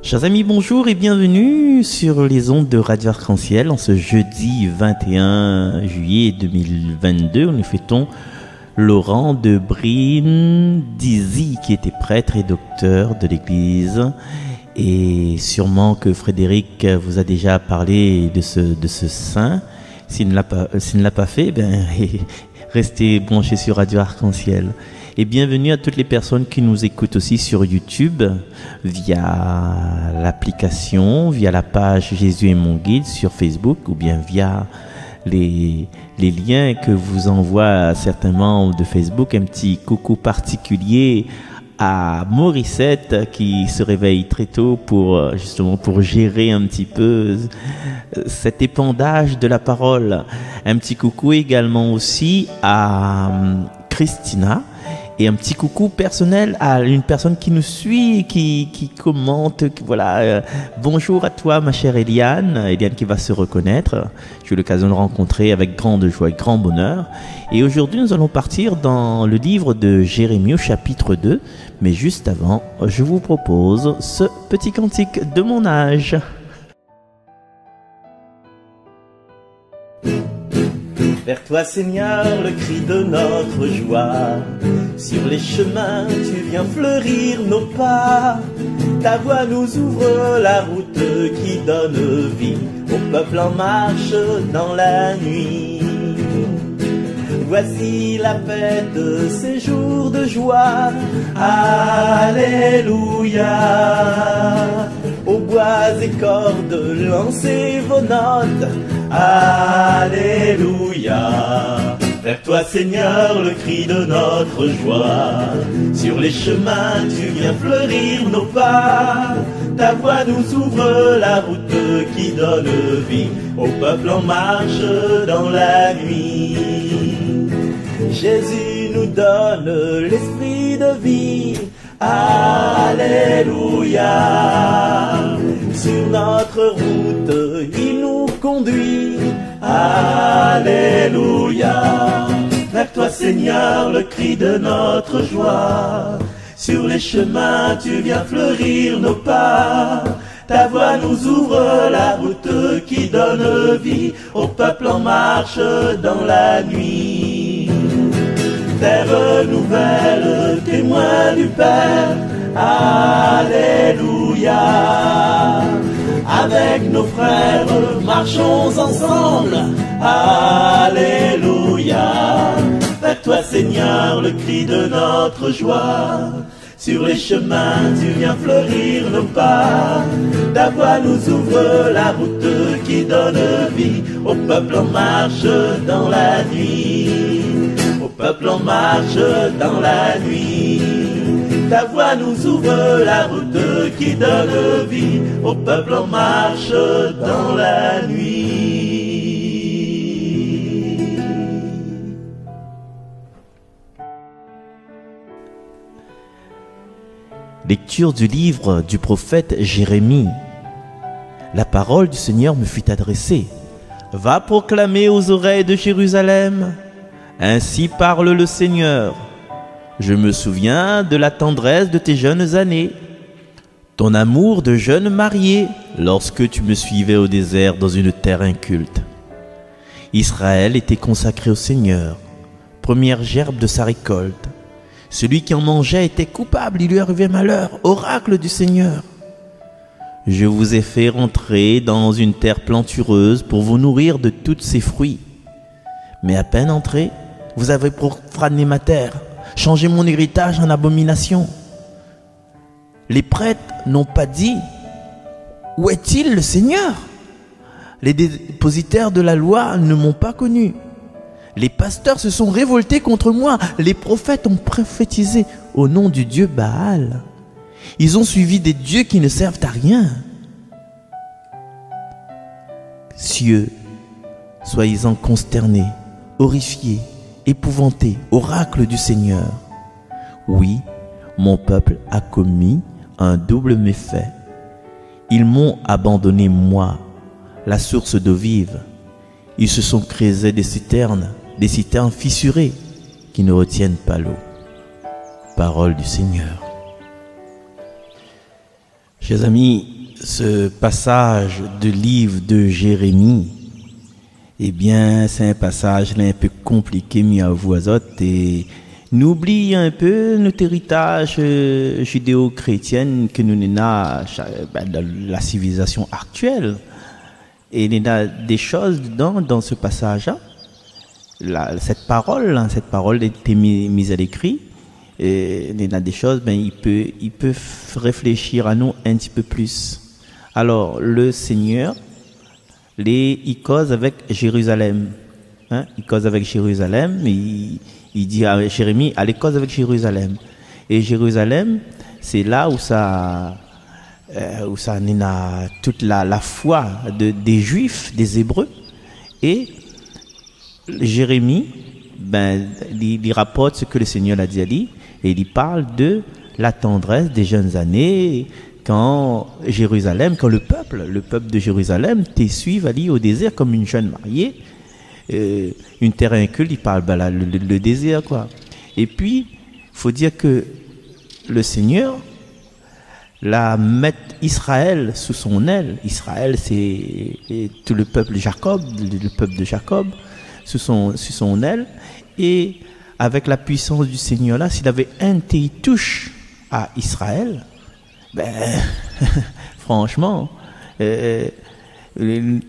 Chers amis, bonjour et bienvenue sur les ondes de Radio Arc-en-Ciel en ce jeudi 21 juillet 2022. Nous fêtons Laurent de Brindisi qui était prêtre et docteur de l'Église. Et sûrement que Frédéric vous a déjà parlé de ce saint. S'il ne l'a pas fait, restez branchés sur Radio Arc-en-Ciel. Et bienvenue à toutes les personnes qui nous écoutent aussi sur YouTube, via l'application, via la page Jésus est mon guide sur Facebook, ou bien via les liens que vous envoie certains membres de Facebook. Un petit coucou particulier à Morissette qui se réveille très tôt pour gérer un petit peu cet épandage de la parole. Un petit coucou également aussi à Christina. Et un petit coucou personnel à une personne qui nous suit, qui commente, voilà. Bonjour à toi, ma chère Eliane qui va se reconnaître. J'ai eu l'occasion de rencontrer avec grande joie et grand bonheur. Et aujourd'hui, nous allons partir dans le livre de Jérémie au chapitre 2. Mais juste avant, je vous propose ce petit cantique de mon âge. Vers toi, Seigneur, le cri de notre joie. Sur les chemins, tu viens fleurir nos pas. Ta voix nous ouvre la route qui donne vie au peuple en marche dans la nuit. Voici la fête, ces jours de joie. Alléluia. Aux bois et cordes, lancez vos notes. Alléluia. Vers toi, Seigneur, le cri de notre joie. Sur les chemins, tu viens fleurir nos pas. Ta voix nous ouvre la route qui donne vie au peuple en marche dans la nuit. Jésus nous donne l'esprit de vie. Alléluia. Sur notre route, il nous conduit. Alléluia. Vers toi, Seigneur, le cri de notre joie. Sur les chemins, tu viens fleurir nos pas. Ta voix nous ouvre la route qui donne vie au peuple en marche dans la nuit. Terre nouvelle, témoin du Père. Alléluia. Avec nos frères, marchons ensemble. Alléluia. Vers toi, Seigneur, le cri de notre joie. Sur les chemins, tu viens fleurir nos pas. Ta voix nous ouvre la route qui donne vie au peuple en marche dans la nuit. Au peuple en marche dans la nuit. Ta voix nous ouvre la route qui donne vie au peuple en marche dans la nuit. Lecture du livre du prophète Jérémie. La parole du Seigneur me fut adressée. Va proclamer aux oreilles de Jérusalem. Ainsi parle le Seigneur. Je me souviens de la tendresse de tes jeunes années, ton amour de jeune marié lorsque tu me suivais au désert dans une terre inculte. Israël était consacré au Seigneur, première gerbe de sa récolte. Celui qui en mangeait était coupable, il lui arrivait malheur, oracle du Seigneur. Je vous ai fait rentrer dans une terre plantureuse pour vous nourrir de tous ses fruits. Mais à peine entré, vous avez profané ma terre, changé mon héritage en abomination. Les prêtres n'ont pas dit « Où est-il le Seigneur ?» Les dépositaires de la loi ne m'ont pas connu. Les pasteurs se sont révoltés contre moi. Les prophètes ont prophétisé au nom du dieu Baal. Ils ont suivi des dieux qui ne servent à rien. Cieux, soyez-en consternés, horrifiés, épouvantés, oracle du Seigneur. Oui, mon peuple a commis un double méfait. Ils m'ont abandonné, moi, la source d'eau vive. Ils se sont créés des citernes fissurées qui ne retiennent pas l'eau. Parole du Seigneur. Chers amis, ce passage de livre de Jérémie, eh bien, c'est un passage là, un peu compliqué, mis à vous autres, et nous oublie un peu notre héritage judéo-chrétien que nous avons dans la civilisation actuelle. Et il y a des choses dans ce passage-là. Cette parole a été mise à l'écrit. Et il y a des choses, il peut réfléchir à nous un petit peu plus. Alors, le Seigneur, il cause avec Jérusalem. Il cause avec Jérusalem, il dit à Jérémie, allez cause avec Jérusalem. Et Jérusalem, c'est là où ça a toute la foi des Juifs, des Hébreux. Et Jérémie, il rapporte ce que le Seigneur a dit à lui, et il parle de la tendresse des jeunes années, quand le peuple de Jérusalem te suive aller au désert comme une jeune mariée, une terre inculte, il parle le désert, quoi. Et puis, faut dire que le Seigneur la met Israël sous son aile. Israël, c'est tout le peuple de Jacob, sous son aile. Et avec la puissance du Seigneur là, s'il avait un qui touche à Israël, franchement, t'es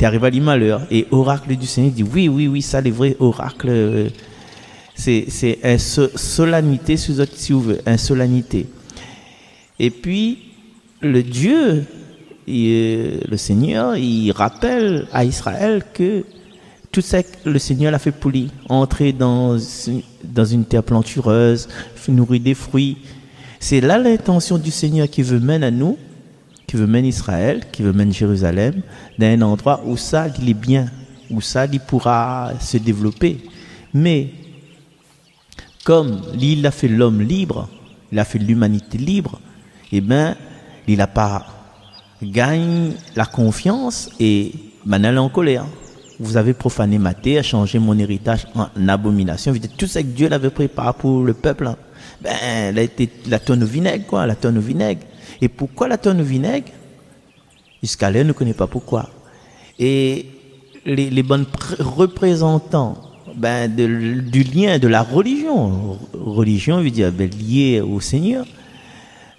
arrivé à l'immalheur. Et oracle du Seigneur dit oui, ça les vrais oracles. C'est une solennité, si vous voulez, une solennité. Et puis, le Seigneur, il rappelle à Israël que tout ça que le Seigneur l'a fait pour lui, entrer dans une terre plantureuse, nourrir des fruits. C'est là l'intention du Seigneur qui veut mener à nous, qui veut mener Israël, qui veut mener Jérusalem, dans un endroit où ça, il est bien, où ça, il pourra se développer. Mais, comme il a fait l'homme libre, il a fait l'humanité libre, il n'a pas gagné la confiance et maintenant il est en colère. Vous avez profané ma terre, changé mon héritage en abomination. Vous dites, tout ça que Dieu l'avait préparé pour le peuple, la tonne au vinaigre, quoi, la tonne au vinaigre. Et pourquoi la tonne au vinaigre? Jusqu'à là, on ne connaît pas pourquoi. Et les bons représentants du lien de la religion veut dire lié au Seigneur,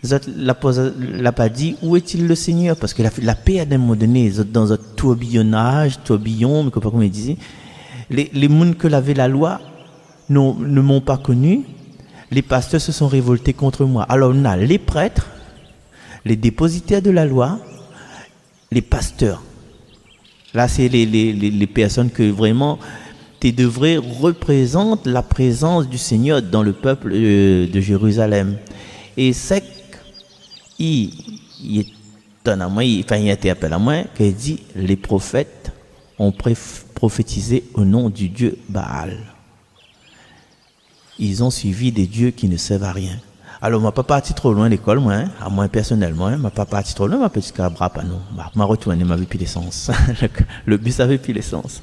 l'a pas dit où est-il le Seigneur, parce que la paix à un moment donné dans un tourbillon, mais comme il disait, les gens que l'avait la loi ne m'ont pas connu, les pasteurs se sont révoltés contre moi. Alors on a les prêtres, les dépositaires de la loi, les pasteurs. Là c'est les personnes que vraiment tu devrais représenter la présence du Seigneur dans le peuple de Jérusalem. Et c'est il interpelle à moi qu'il dit les prophètes ont prophétisé au nom du Dieu Baal. Ils ont suivi des dieux qui ne servent à rien. Alors, je ne suis pas parti trop loin de l'école, moi, à moi personnellement, je ne suis pas parti trop loin, ma petite cabra, pas non. Je suis retourné, ma vie plus l'essence. Le bus avait plus l'essence.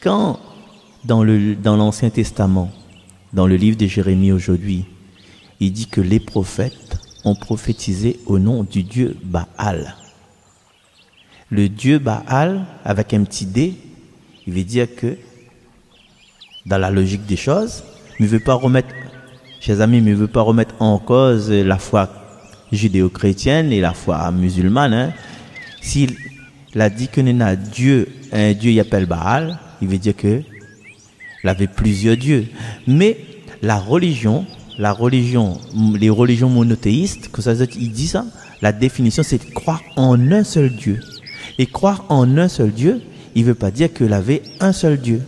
Quand, dans l'Ancien Testament, dans le livre de Jérémie aujourd'hui, il dit que les prophètes ont prophétisé au nom du Dieu Baal. Le Dieu Baal, avec un petit D, il veut dire que, dans la logique des choses, il ne veut pas remettre, chers amis, il ne veut pas remettre en cause la foi judéo-chrétienne et la foi musulmane. Hein. S'il a dit que nous avons un Dieu il appelle Baal, il veut dire que il avait plusieurs dieux. Mais la religion, les religions monothéistes, que ça il dit ça, la définition c'est de croire en un seul Dieu. Et croire en un seul Dieu, il ne veut pas dire qu'il avait un seul Dieu.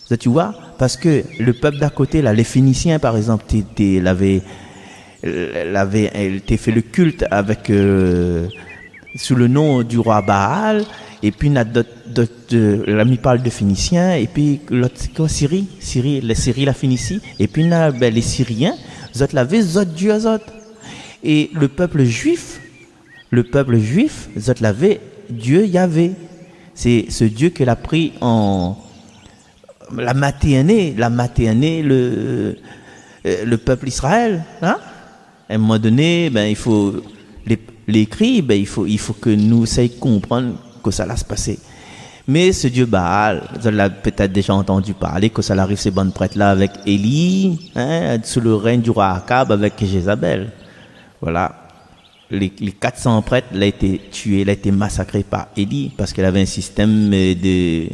Ça, tu vois, parce que le peuple d'à côté, là, les Phéniciens par exemple, l'avaient fait le culte avec sous le nom du roi Baal. Et puis l'ami parle de Phéniciens, et puis l'autre c'est quoi, Syrie, la Phénicie, et puis les Syriens, ils avaient d'autres dieux autres. Et le peuple juif, ils avaient Dieu Yahvé. C'est ce Dieu qu'elle a pris en la materné le peuple Israël. Hein? À un moment donné, il faut l'écrit, ben, il faut que nous essayions de comprendre que ça va se passer. Mais ce Dieu Baal, vous avez peut-être déjà entendu parler que ça arrive ces bonnes prêtres là avec Élie, hein, sous le règne du roi Akab avec Jézabel. Voilà. Les 400 prêtres, il a été tué, il a été massacré par Élie parce qu'il avait un système il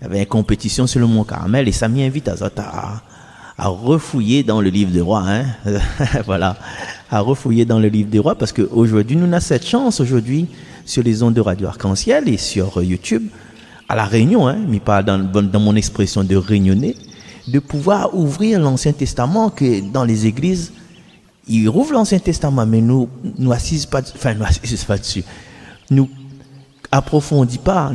avait une compétition sur le mont Carmel et ça m'invite à refouiller dans le livre des rois, hein. Voilà, à refouiller dans le livre des rois parce qu'aujourd'hui, nous avons cette chance aujourd'hui sur les ondes de Radio Arc-en-Ciel et sur YouTube, à la Réunion, hein, mais pas dans mon expression de réunionner, de pouvoir ouvrir l'Ancien Testament que dans les églises, ils rouvrent l'Ancien Testament, mais nous assisent pas dessus. Nous approfondit pas.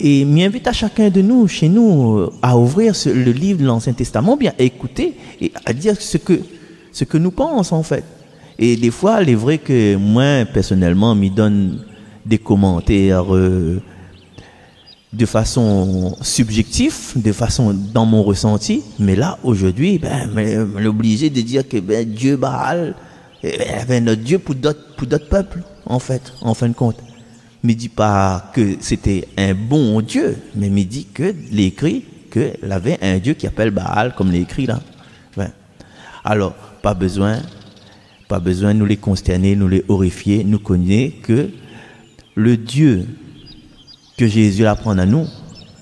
Et m'invite à chacun de nous, chez nous, à ouvrir le livre de l'Ancien Testament, bien à écouter et à dire ce que nous pensons en fait. Et des fois, il est vrai que moi, personnellement, m'y donne des commentaires de façon subjective, de façon dans mon ressenti. Mais là, aujourd'hui, ben, on est obligé de dire que ben, Dieu Baal, ben, notre Dieu pour d'autres peuples, en fait, en fin de compte. Me dit pas que c'était un bon Dieu, mais me dit que l'écrit qu'il avait un Dieu qui appelle Baal, comme l'écrit là. Ouais. Alors, pas besoin de nous les consterner, nous les horrifier, nous connaître que le Dieu que Jésus apprend à nous,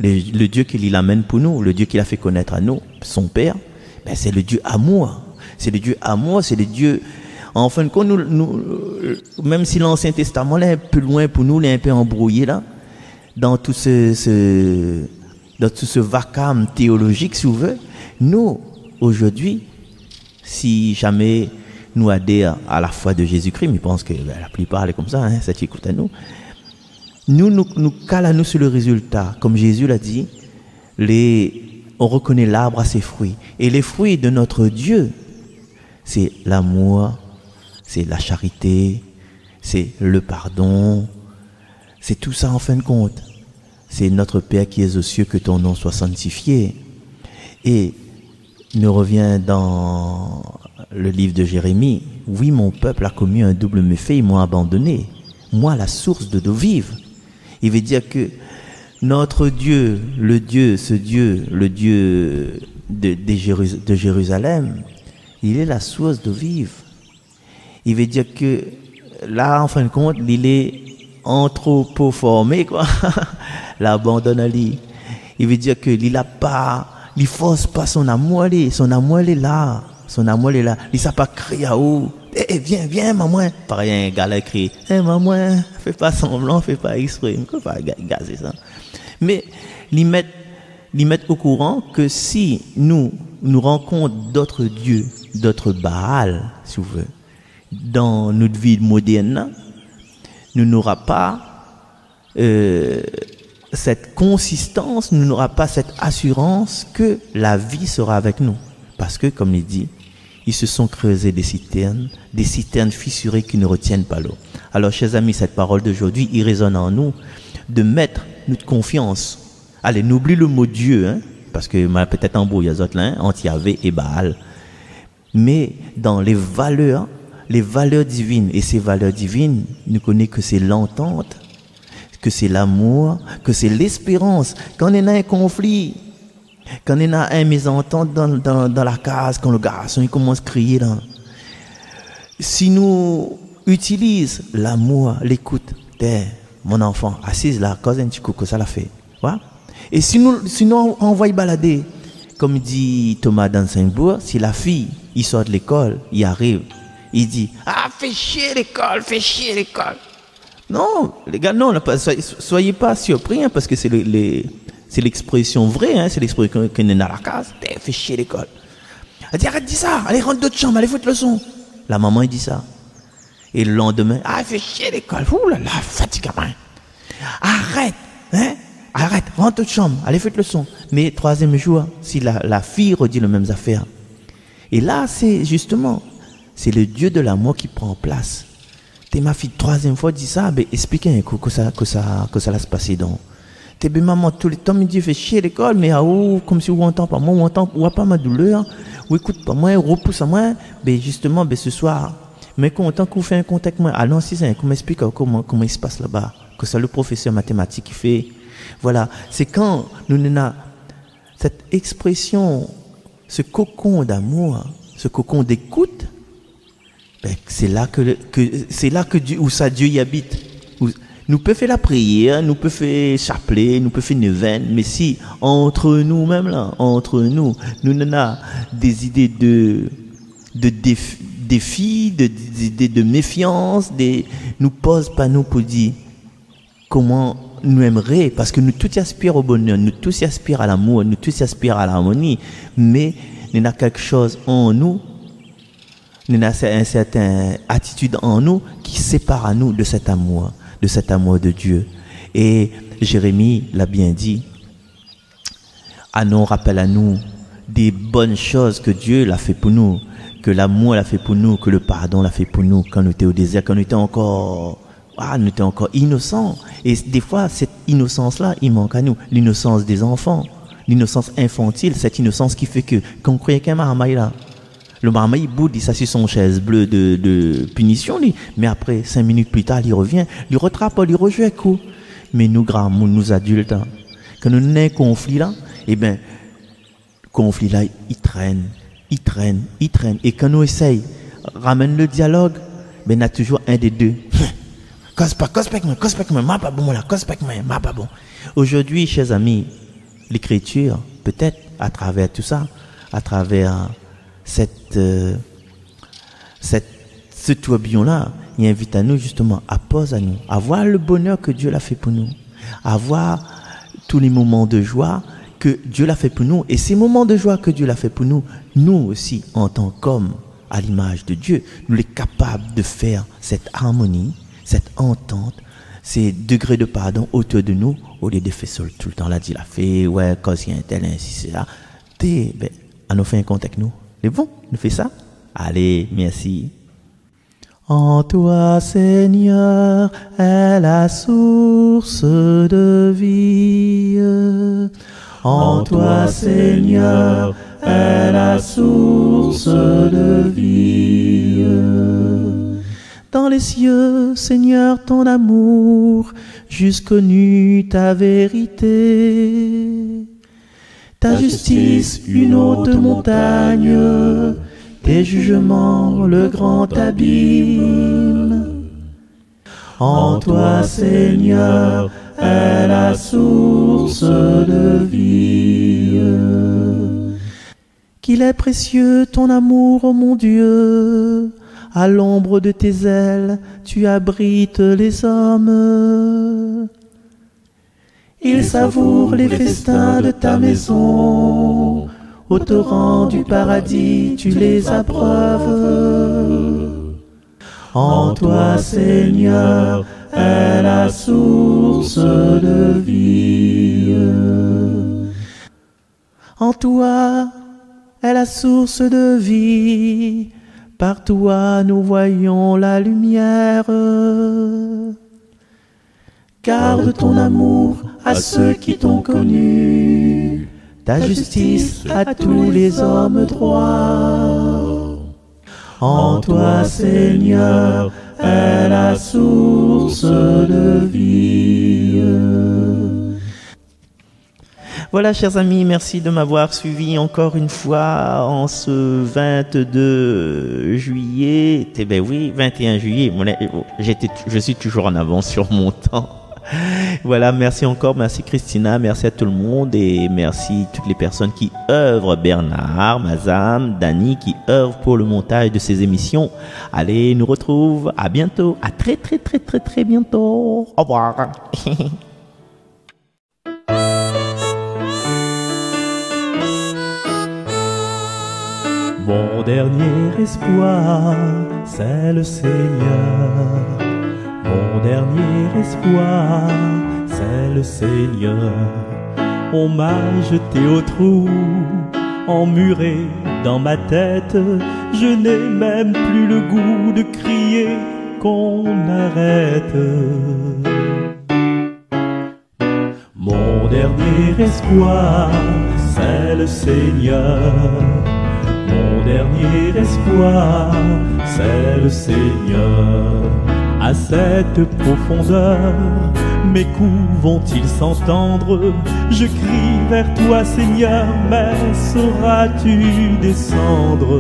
le Dieu qu'il amène pour nous, le Dieu qu'il a fait connaître à nous, son Père, ben c'est le Dieu amour. C'est le Dieu amour, c'est le Dieu. En fin de compte, même si l'Ancien Testament est un peu loin pour nous, il est un peu embrouillé là, dans tout ce vacarme théologique, si vous voulez, nous, aujourd'hui, si jamais nous adhérons à la foi de Jésus-Christ, mais je pense que la plupart est comme ça, hein, ça t'écoute à nous, nous calons sur le résultat. Comme Jésus l'a dit, on reconnaît l'arbre à ses fruits. Et les fruits de notre Dieu, c'est l'amour, c'est la charité, c'est le pardon, c'est tout ça en fin de compte. C'est notre Père qui est aux cieux, que ton nom soit sanctifié. Et nous revient dans le livre de Jérémie. Oui, mon peuple a commis un double méfait, ils m'ont abandonné. Moi, la source de l'eau vive. Il veut dire que notre Dieu, le Dieu de Jérusalem, il est la source d'eau vive. Il veut dire que là, en fin de compte, il est anthropoformé, quoi. L'abandonne à lui. Il veut dire que il force pas son amour, son amour est là. Il s'est pas crié à où. Viens, maman. Pareil, un gars là crie, maman, fais pas semblant, fais pas exprès. On peut pas gazer ça. Mais, l'y mettre au courant que si nous rencontrons d'autres dieux, d'autres Baal, si vous voulez, dans notre vie moderne, nous n'aurons pas cette consistance, nous n'aurons pas cette assurance que la vie sera avec nous. Parce que, comme il dit, ils se sont creusés des citernes fissurées qui ne retiennent pas l'eau. Alors, chers amis, cette parole d'aujourd'hui, il résonne en nous de mettre notre confiance. Allez, n'oublie le mot Dieu, hein, parce que peut-être en beau, il y a d'autres là, entre Yahvé et Baal. Mais dans les valeurs divines, et ces valeurs divines, nous connaissons que c'est l'entente, que c'est l'amour, que c'est l'espérance. Quand on a un conflit, quand on a un mésentente dans la case, quand le garçon il commence à crier là, si nous utilisons l'amour, l'écoute, mon enfant, assise là, cause un petit coup, que ça l'a fait. Voilà. Et sinon on va y balader, comme dit Thomas d'Ansainbourg, si la fille, il sort de l'école, il arrive, il dit, fais chier l'école. Non, les gars, non, soyez pas surpris, hein, parce que c'est l'expression vraie, hein, c'est l'expression qu'on est dans la case, fais chier l'école. Elle dit, arrête, dis ça, allez, rentre d'autres chambres, allez, foutre le son. La maman, il dit ça. Et le lendemain, fais chier l'école, ouh là là, fatigant. Arrête, rentre d'autres chambres, allez, foutre le son. Mais troisième jour, si la fille redit les mêmes affaires. Et là, c'est justement, c'est le Dieu de l'amour qui prend place. T'es ma fille, troisième fois, dit ça, ben, expliquez un coup que ça va se passer donc. T'es ben maman, tout le temps, me dit, fais chier l'école, mais comme si on entend pas moi, on pas ma douleur, ou écoute pas moi, repousse à moi, ben, justement, ben, ce soir, Mais quand on fait un contact, ah non, si c'est comment explique comment il se passe là-bas, que c'est le professeur mathématique qui fait. Voilà, c'est quand nous avons cette expression, ce cocon d'amour, ce cocon d'écoute, ben, c'est là que Dieu, où ça Dieu y habite. Nous pouvons faire la prière, nous pouvons faire chapelet, nous pouvons faire neuvaine, mais si entre nous-mêmes là, entre nous avons des idées de défis, des idées de méfiance, nous pose pas nous pour dire comment nous aimerait, parce que nous tous y aspirons au bonheur, nous tous y aspirons à l'amour, nous tous y aspirons à l'harmonie, mais il y a quelque chose en nous, il y a une certaine attitude en nous qui sépare à nous de cet amour de Dieu. Et Jérémie l'a bien dit, rappelle à nous des bonnes choses que Dieu l'a fait pour nous, que l'amour l'a fait pour nous, que le pardon l'a fait pour nous quand nous étions au désert, quand nous étions encore innocents. Et des fois, cette innocence-là, il manque à nous. L'innocence des enfants, l'innocence infantile, cette innocence qui fait que, quand on croyait qu'un maramaille là, le maramaille, il boude, il s'assied sur son chaise bleue de punition, lui. Mais après, 5 minutes plus tard, il revient, il retrape, il rejoue un coup. Mais nous, grands, nous adultes, hein, quand nous avons un conflit là, eh bien, le conflit là, il traîne. Et quand nous essayons, ramène le dialogue, ben, il y a toujours un des deux. Aujourd'hui, chers amis, l'écriture, peut-être à travers tout ça, à travers ce tourbillon-là, il invite à nous justement à poser à nous, à voir le bonheur que Dieu l'a fait pour nous, à voir tous les moments de joie que Dieu l'a fait pour nous. Et ces moments de joie que Dieu l'a fait pour nous, nous aussi, en tant qu'hommes, à l'image de Dieu, nous sommes capables de faire cette harmonie, cette entente, ces degrés de pardon autour de nous, au lieu de faire ça tout le temps. Là, dit la fait, ouais, cause il y a un tel, ainsi, c'est là. Ben, on nous fait un compte avec nous. C'est bon, nous fait ça? Allez, merci. En toi, Seigneur, est la source de vie. En toi, Seigneur, est la source de vie. Dans les cieux, Seigneur, ton amour, jusqu'aux nues ta vérité. Ta justice, une haute montagne, tes jugements, le grand abîme. En toi, Seigneur, est la source de vie. Qu'il est précieux ton amour, ô mon Dieu. À l'ombre de tes ailes, tu abrites les hommes. Ils savourent les festins de ta maison. Au torrent du paradis, tu les abreuves. En toi, Seigneur, est la source de vie. En toi est la source de vie. Par toi, nous voyons la lumière. Garde ton amour à ceux qui t'ont connu, ta justice à tous les hommes droits. En toi, Seigneur, est la source de vie. Voilà, chers amis, merci de m'avoir suivi encore une fois en ce 22 juillet. Eh ben oui, 21 juillet. Je suis toujours en avance sur mon temps. Voilà, merci encore, merci Christina, merci à tout le monde et merci toutes les personnes qui œuvrent, Bernard, Mazam, Dani, qui œuvrent pour le montage de ces émissions. Allez, nous retrouve à bientôt, à très bientôt. Au revoir. Mon dernier espoir, c'est le Seigneur. Mon dernier espoir, c'est le Seigneur. On m'a jeté au trou, emmuré dans ma tête. Je n'ai même plus le goût de crier qu'on arrête. Mon dernier espoir, c'est le Seigneur. Mon dernier espoir, c'est le Seigneur. À cette profondeur, mes coups vont-ils s'entendre? Je crie vers toi, Seigneur, mais sauras-tu descendre?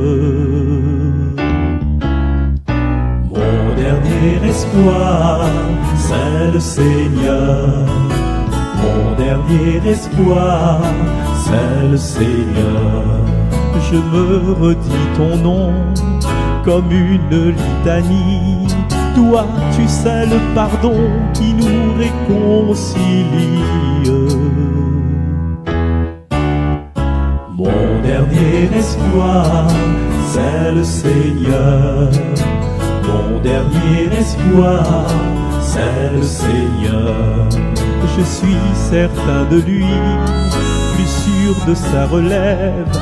Mon dernier espoir, c'est le Seigneur. Mon dernier espoir, c'est le Seigneur. Je me redis ton nom comme une litanie. Toi, tu sais le pardon qui nous réconcilie. Mon dernier espoir, c'est le Seigneur. Mon dernier espoir, c'est le Seigneur. Je suis certain de lui, plus sûr de sa relève.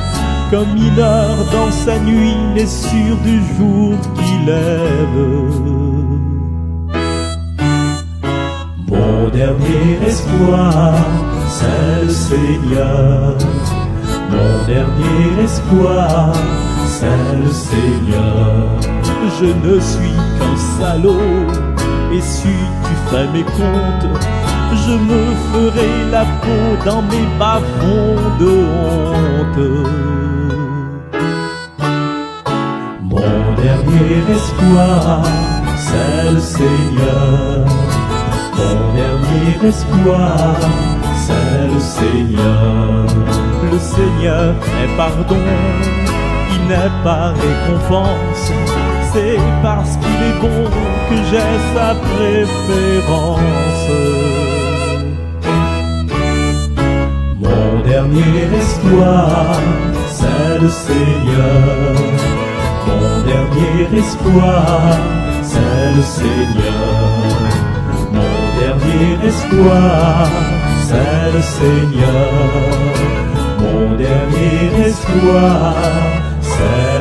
Comme il heure dans sa nuit, il est sûr du jour qu'il lève. Mon dernier espoir, c'est le Seigneur. Mon dernier espoir, c'est le Seigneur. Je ne suis qu'un salaud, et si tu fais mes comptes, je me ferai la peau dans mes bas-fonds de honte. Mon dernier espoir, c'est le Seigneur. Mon dernier espoir, c'est le Seigneur. Le Seigneur est pardon, il n'est pas récompense. C'est parce qu'il est bon que j'ai sa préférence. Mon dernier espoir, c'est le Seigneur. Mon dernier espoir, c'est le Seigneur. Mon dernier espoir, c'est le Seigneur. Mon dernier espoir, c'est